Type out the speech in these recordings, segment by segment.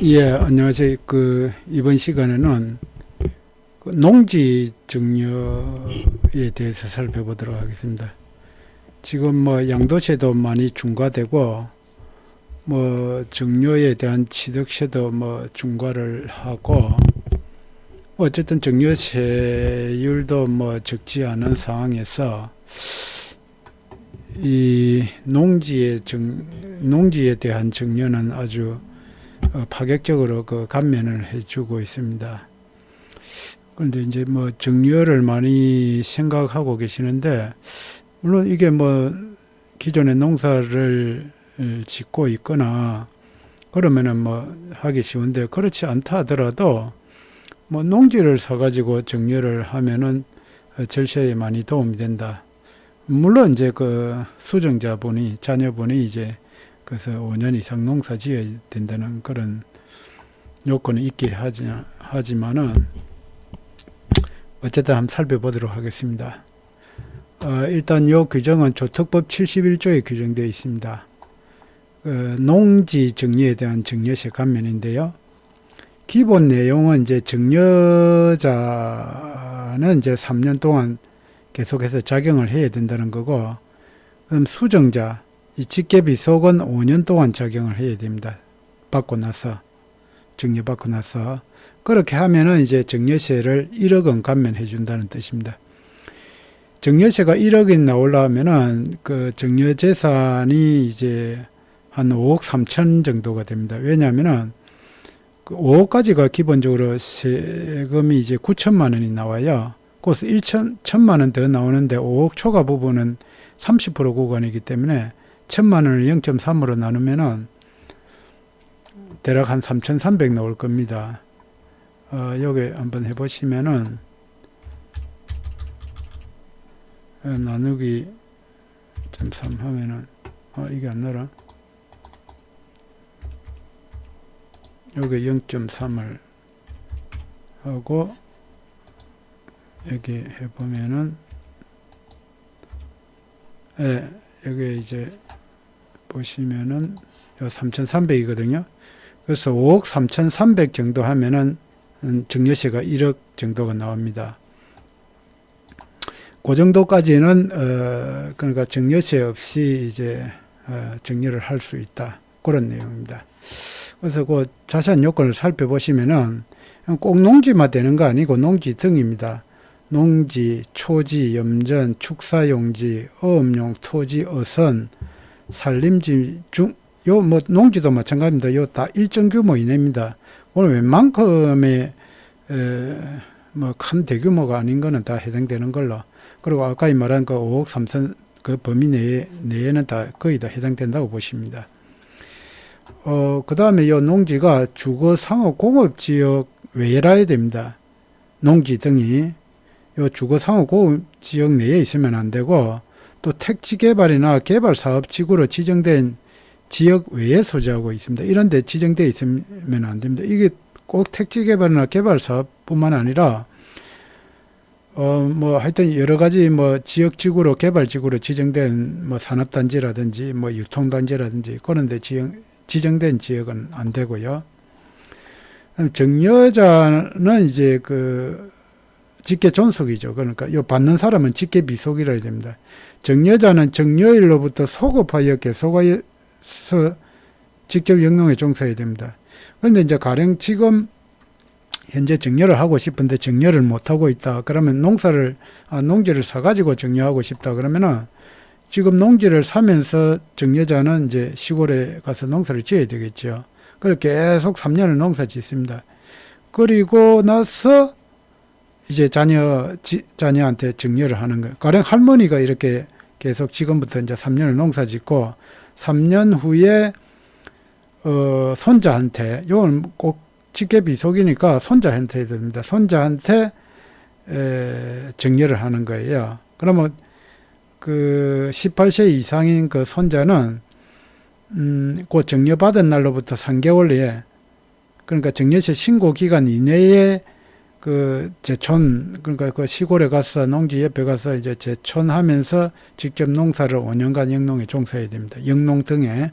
예, 안녕하세요. 이번 시간에는 농지 증여에 대해서 살펴보도록 하겠습니다. 지금 양도세도 많이 중과되고, 증여에 대한 취득세도 중과를 하고, 어쨌든 증여세율도 적지 않은 상황에서 이 농지에 대한 증여는 아주 파격적으로 감면을 해주고 있습니다. 그런데 이제 증여를 많이 생각하고 계시는데, 물론 이게 기존에 농사를 짓고 있거나 그러면은 하기 쉬운데, 그렇지 않다 하더라도 농지를 사가지고 증여를 하면은 절세에 많이 도움이 된다. 물론 이제 수정자분이, 자녀분이 이제 그래서 5년 이상 농사 지어야 된다는 그런 요건이 있긴 하지만은 어쨌든 한번 살펴보도록 하겠습니다. 일단 요 규정은 조특법 71조에 규정되어 있습니다. 농지 증여에 대한 증여세 감면인데요. 기본 내용은 이제 증여자는 이제 3년 동안 계속해서 작용을 해야 된다는 거고, 그럼 수정자, 이 직계비속은 5년 동안 작용을 해야 됩니다. 증여받고 나서. 그렇게 하면은 이제 증여세를 1억 원 감면해 준다는 뜻입니다. 증여세가 1억이 나오려면은 증여재산이 이제 한 5억 3천 정도가 됩니다. 왜냐하면은 5억까지가 기본적으로 세금이 이제 9천만 원이 나와요. 그래서 1천만 원 더 나오는데 5억 초과 부분은 30% 구간이기 때문에 1,000만 원을 0.3으로 나누면은 대략 한 3,300 나올 겁니다. 여기 한번 해보시면은 나누기 0.3 하면은 이게 안 나라. 여기 0.3을 하고 여기 해보면은 여기 이제 보시면은 3,300이거든요. 그래서 5억 3,300 정도 하면은 증여세가 1억 정도가 나옵니다. 그 정도까지는 그러니까 증여세 없이 이제 증여를 할 수 있다. 그런 내용입니다. 그래서 그 자세한 요건을 살펴보시면은 꼭 농지만 되는 거 아니고 농지 등입니다. 농지, 초지, 염전, 축사용지, 어업용 토지, 어선, 산림지 중, 농지도 마찬가지입니다. 요 다 일정 규모 이내입니다. 오늘 웬만큼의 큰 대규모가 아닌 거는 다 해당되는 걸로. 그리고 아까 말한 5억 3천 그 범위 내에는 다 거의 다 해당된다고 보십니다. 그 다음에 이 농지가 주거 상업 공업 지역 외라야 됩니다. 농지 등이 요 주거 상업 공업 지역 내에 있으면 안 되고, 또 택지 개발이나 개발 사업 지구로 지정된 지역 외에 소지하고 있습니다. 이런 데 지정되어 있으면 안 됩니다. 이게 꼭 택지 개발이나 개발 사업뿐만 아니라 하여튼 여러 가지 지역 지구로 개발 지구로 지정된 산업단지라든지 유통단지라든지 그런 데 지정된 지역은 안 되고요. 증여자는 이제 직계 존속이죠. 그러니까 요 받는 사람은 직계 비속이라 해야 됩니다. 증여자는 증여일로부터 소급하여 계속하여서 직접 영농에 종사해야 됩니다. 그런데 이제 가령 지금 현재 증여를 하고 싶은데 증여를 못 하고 있다. 그러면 농지를 사가지고 증여하고 싶다. 그러면은 지금 농지를 사면서 증여자는 이제 시골에 가서 농사를 지어야 되겠죠. 그렇게 계속 3년을 농사 짓습니다. 그리고 나서 이제 자녀한테 증여를 하는 거예요. 가령 할머니가 이렇게 계속 지금부터 이제 3년을 농사 짓고 3년 후에 손자한테, 요건 꼭 직계비속이니까 손자한테 해야 됩니다. 손자한테 증여를 하는 거예요. 그러면 18세 이상인 그 손자는 그 증여받은 날로부터 3개월에, 그러니까 증여세 신고 기간 이내에 제촌, 그러니까 그 시골에 가서 농지 옆에 가서 이제 제촌하면서 직접 농사를 5년간 영농에 종사해야 됩니다. 영농 등에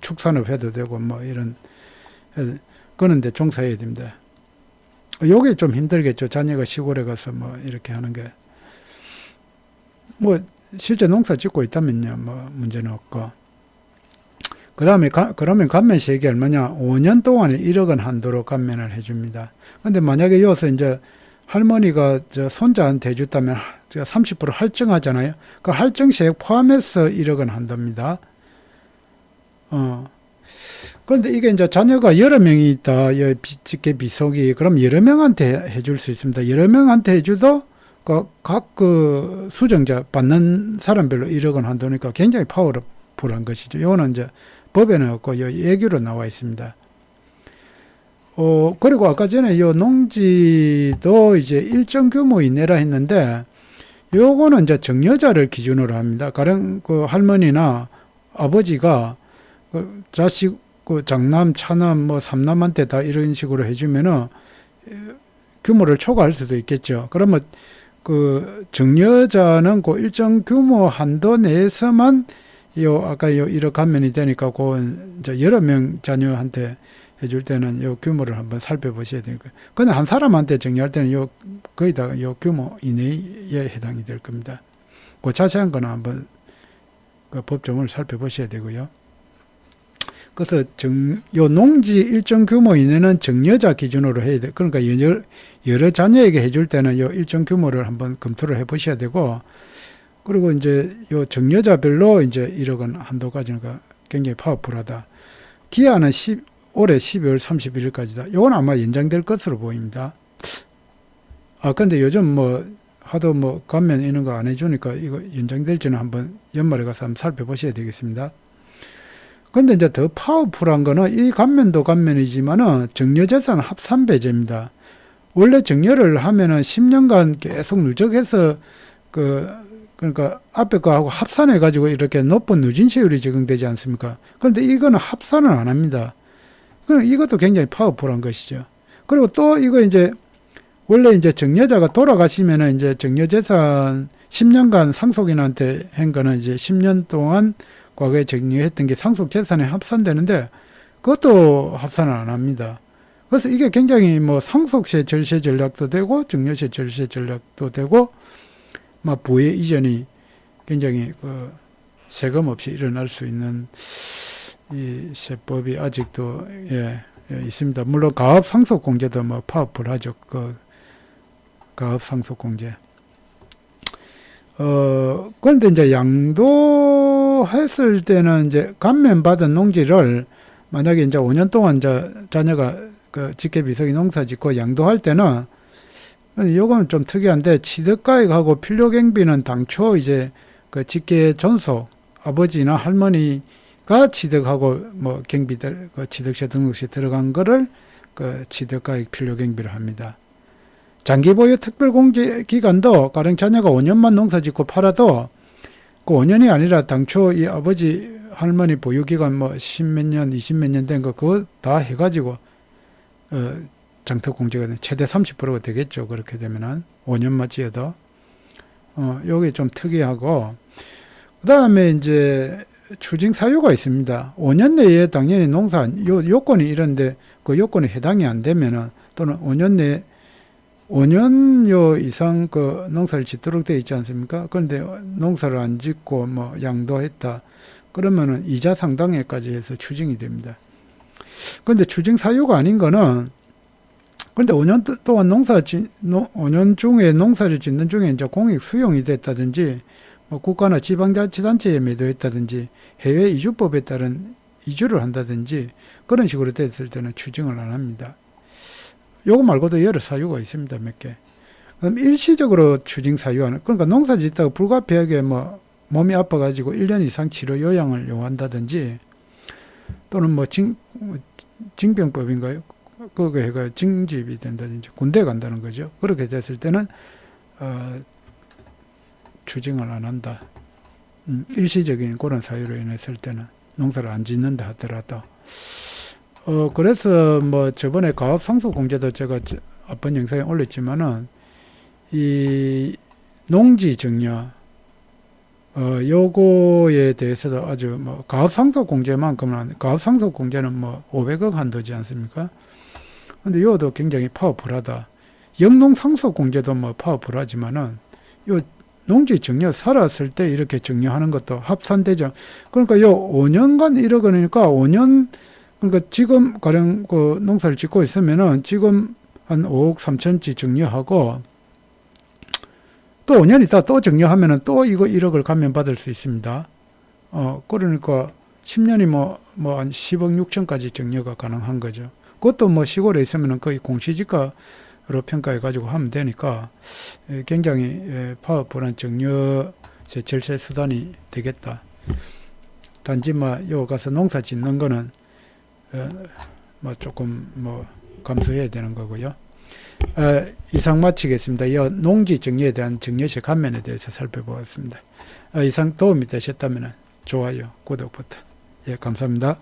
축산업 해도 되고 이런 그런데 종사해야 됩니다. 요게 좀 힘들겠죠. 자녀가 시골에 가서 뭐 이렇게 하는 게. 뭐 실제 농사 짓고 있다면요, 뭐 문제는 없고. 그 다음에 그러면 감면 세액이 얼마냐? 5년 동안에 1억 원 한도로 감면을 해줍니다. 근데 만약에 여기서 이제 할머니가 저 손자한테 해줬다면 30% 할증하잖아요. 그 할증세액 포함해서 1억 원 한답니다. 그런데 이게 이제 자녀가 여러 명이 있다. 직계 비속이. 그럼 여러 명한테 해줄 수 있습니다. 여러 명한테 해줘도 각 수정자 받는 사람별로 1억 원 한도니까 굉장히 파워풀한 것이죠. 이거는 이제 법에는 없고 예규로 나와 있습니다. 그리고 아까 전에 요 농지도 이제 일정 규모 이내라 했는데 요거는 이제 정여자를 기준으로 합니다. 가령 그 할머니나 아버지가 그 자식 그 장남, 차남, 뭐 삼남한테 다 이런 식으로 해주면은 규모를 초과할 수도 있겠죠. 그러면 그 정여자는 그 일정 규모 한도 내에서만 아까 1억 감면이 되니까 그 이제 여러 명 자녀한테 해줄 때는 요 규모를 한번 살펴보셔야 될 거예요. 근데 한 사람한테 정리할 때는 거의 다 요 규모 이내에 해당이 될 겁니다. 그 자세한 거는 한번 그 법조문을 살펴보셔야 되고요. 그래서 요 농지 일정 규모 이내는 정여자 기준으로 해야 돼. 그러니까 여러 자녀에게 해줄 때는 요 일정 규모를 한번 검토를 해보셔야 되고, 그리고 이제 요 정여자별로 이제 1억 원 한도까지는 굉장히 파워풀하다. 기한은 올해 12월 31일까지다. 요건 아마 연장될 것으로 보입니다. 근데 요즘 뭐 하도 뭐 감면 이런 거 안 해주니까 이거 연장될지는 한번 연말에 가서 한번 살펴보셔야 되겠습니다. 근데 이제 더 파워풀한 거는 이 감면도 감면이지만은 정여재산 합산배제입니다. 원래 정여를 하면은 10년간 계속 누적해서 그러니까 앞에 거하고 합산해가지고 이렇게 높은 누진세율이 적용되지 않습니까? 그런데 이거는 합산을 안 합니다. 그럼 이것도 굉장히 파워풀한 것이죠. 그리고 또 이거 이제 원래 이제 정여자가 돌아가시면은 이제 정여재산 10년간 상속인한테 한 거는 이제 10년 동안 과거에 정여했던 게 상속재산에 합산되는데 그것도 합산을 안 합니다. 그래서 이게 굉장히 뭐 상속세 절세 전략도 되고 정여세 절세 전략도 되고 막 부의 이전이 굉장히 그 세금 없이 일어날 수 있는 이 세법이 아직도 있습니다. 물론 가업 상속 공제도 뭐 파워풀하죠. 그 가업 상속 공제. 그런데 이제 양도했을 때는 이제 감면받은 농지를 만약에 이제 5년 동안 자녀가 그 직계비속이 농사 짓고 양도할 때는 요거는 좀 특이한데 취득가액하고 필요경비는 당초 이제 그 직계 존속 아버지나 할머니가 취득하고 뭐 경비들 그 취득세 등록세 들어간 거를 그 취득가액 필요경비를 합니다. 장기보유 특별공제 기간도 가령 자녀가 5년만 농사짓고 팔아도 그 5년이 아니라 당초 이 아버지 할머니 보유기간 뭐 10몇 년, 20몇 년 된 거 그거 다 해가지고 장특공제가 최대 30%가 되겠죠. 그렇게 되면은 5년만 지어도 요게 좀 특이하고, 그 다음에 이제 추징 사유가 있습니다. 5년 내에 당연히 농사 요건이 이런데 그 요건에 해당이 안 되면은 또는 5년 내에 5년여 이상 그 농사를 짓도록 되어 있지 않습니까? 그런데 농사를 안 짓고 뭐 양도했다. 그러면은 이자 상당액까지 해서 추징이 됩니다. 그런데 추징 사유가 아닌 거는, 그런데 5년 동안 5년 중에 농사를 짓는 중에 이제 공익 수용이 됐다든지, 뭐 국가나 지방자치단체에 매도했다든지, 해외 이주법에 따른 이주를 한다든지, 그런 식으로 됐을 때는 추징을 안 합니다. 요거 말고도 여러 사유가 있습니다. 몇 개. 그럼 일시적으로 추징 사유하는, 그러니까 농사 짓다가 불가피하게 뭐 몸이 아파가지고 1년 이상 치료 요양을 요한다든지, 또는 뭐 징병법인가요? 그거 해가 징집이 된다든지 군대 간다는 거죠. 그렇게 됐을 때는 추징을 안 한다. 일시적인 그런 사유로 인했을 때는 농사를 안 짓는다 하더라도. 그래서 뭐 저번에 가업 상속 공제도 제가 앞번 영상에 올렸지만은 이 농지 정려, 요거에 대해서도 아주 뭐 가압상속 공제만큼은 가압상속 공제는 뭐 500억 한도지 않습니까? 근데 요도 굉장히 파워풀하다. 영농상속 공제도 뭐 파워풀하지만은 요 농지 증여 살았을 때 이렇게 증여하는 것도 합산되죠. 그러니까 요 5년간 1억 원이니까 5년 그러니까 지금 가령 그 농사를 짓고 있으면은 지금 한 5억 3천치 증여하고 또 5년 있다 또 증여하면은 또 이거 1억을 감면받을 수 있습니다. 그러니까 10년이 뭐 한 10억 6천까지 증여가 가능한 거죠. 그것도 뭐 시골에 있으면은 거의 공시지가로 평가해 가지고 하면 되니까 굉장히 파워풀한 증여 절세 수단이 되겠다. 단지 요 가서 농사 짓는 거는 조금 감수해야 되는 거고요. 이상 마치겠습니다. 이 농지 증여에 대한 증여세 감면에 대해서 살펴보았습니다. 이상 도움이 되셨다면 좋아요, 구독 버튼. 예, 감사합니다.